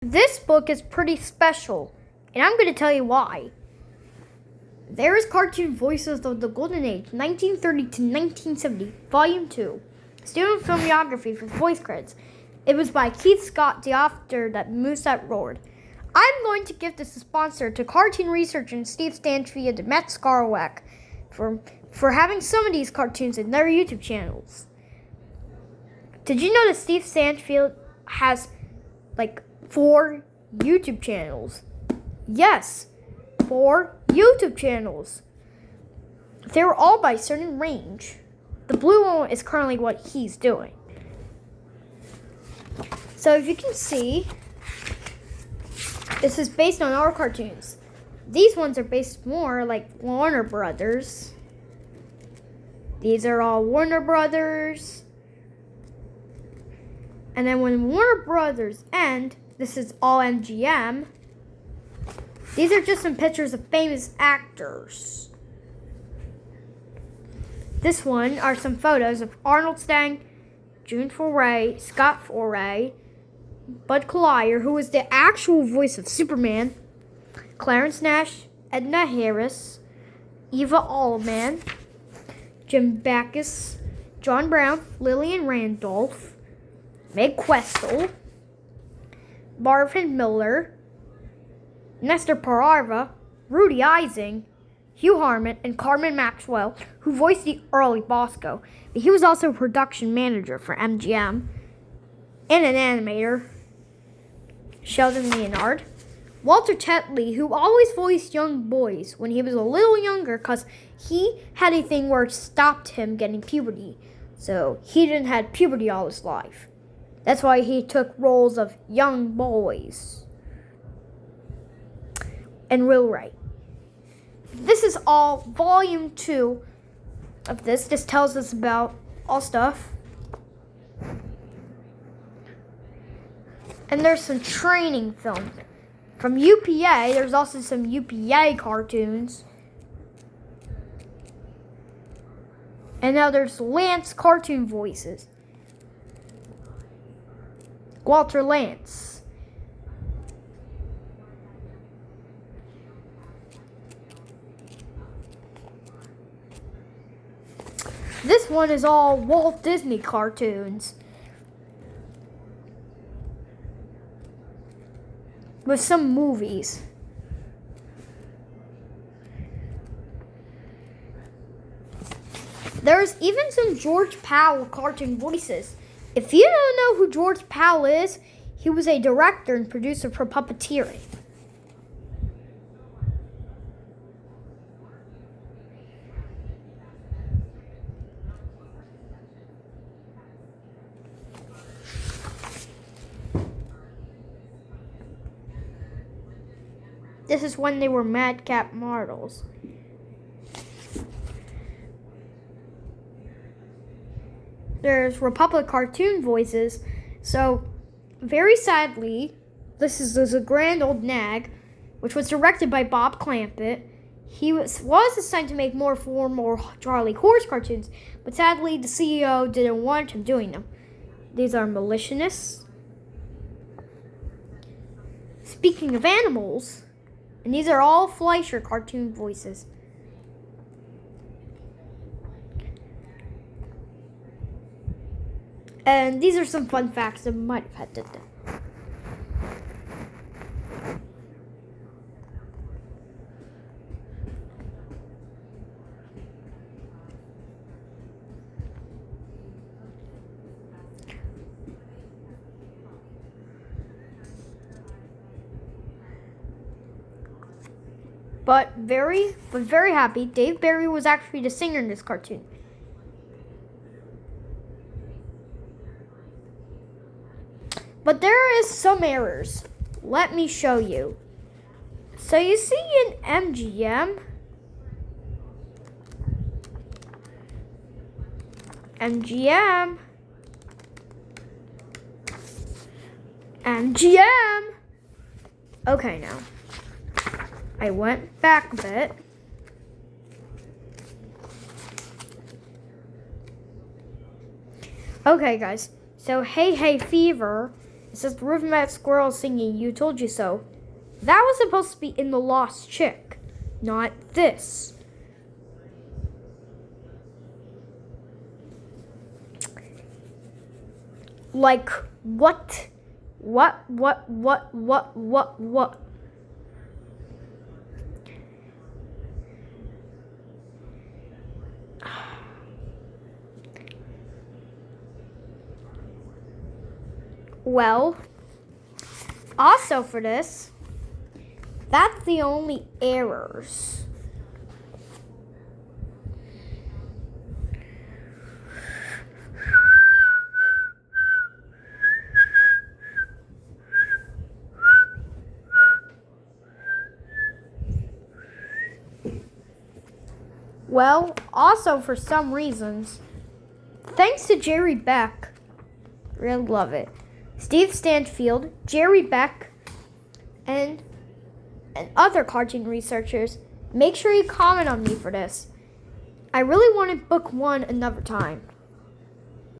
This book is pretty special, and I'm going to tell you why. There is Cartoon Voices of the Golden Age, 1930 to 1970, Volume 2. Student Filmography for voice credits. It was by Keith Scott, the author that Moose That Roared. I'm going to give this a sponsor to cartoon researcher and Steve Stanfield and Matt Scarwack for having some of these cartoons in their YouTube channels. Did you know that Steve Stanfield has 4 YouTube channels? Yes, 4 YouTube channels. They're all by a certain range. The blue one is currently what he's doing. So if you can see, this is based on our cartoons. These ones are based more like Warner Brothers. These are all Warner Brothers. And then when Warner Brothers end, this is all MGM. These are just some pictures of famous actors. This one are some photos of Arnold Stang, June Foray, Scott Foray, Bud Collier, who is the actual voice of Superman, Clarence Nash, Edna Harris, Eva Allman, Jim Backus, John Brown, Lillian Randolph, Meg Questel, Marvin Miller, Nestor Parava, Rudy Ising, Hugh Harmon, and Carmen Maxwell, who voiced the early Bosco. But he was also a production manager for MGM and an animator, Sheldon Leonard. Walter Tetley, who always voiced young boys when he was a little younger because he had a thing where it stopped him getting puberty. So he didn't have puberty all his life. That's why he took roles of young boys. And Will Wright. This is all volume 2 of this. This tells us about all stuff. And there's some training films. From UPA, there's also some UPA cartoons. And now there's Lance cartoon voices. Walter Lance. This one is all Walt Disney cartoons. With some movies. There's even some George Powell cartoon voices. If you don't know who George Powell is, he was a director and producer for puppeteering. This is when they were madcap models. There's Republic cartoon voices. So, very sadly, this is a Grand Old Nag, which was directed by Bob Clampett. He was assigned to make more formal Charlie Horse cartoons, but sadly, the CEO didn't want him doing them. These are Malicious. Speaking of animals, and these are all Fleischer cartoon voices. And these are some fun facts that might have had to do. But very happy. Dave Barry was actually the singer in this cartoon. But there is some errors. Let me show you. So you see in MGM, Okay, now. I went back a bit. Okay, guys. So, Hey Hey Fever It says the rhythmatic squirrel singing "You Told You So." That was supposed to be in The Lost Chick, not this. Like, what? What? Well, also for this, that's the only errors. Well, also for some reasons, thanks to Jerry Beck, really love it. Steve Stanfield, Jerry Beck, and other cartoon researchers, make sure you comment on me for this. I really wanted book 1 another time.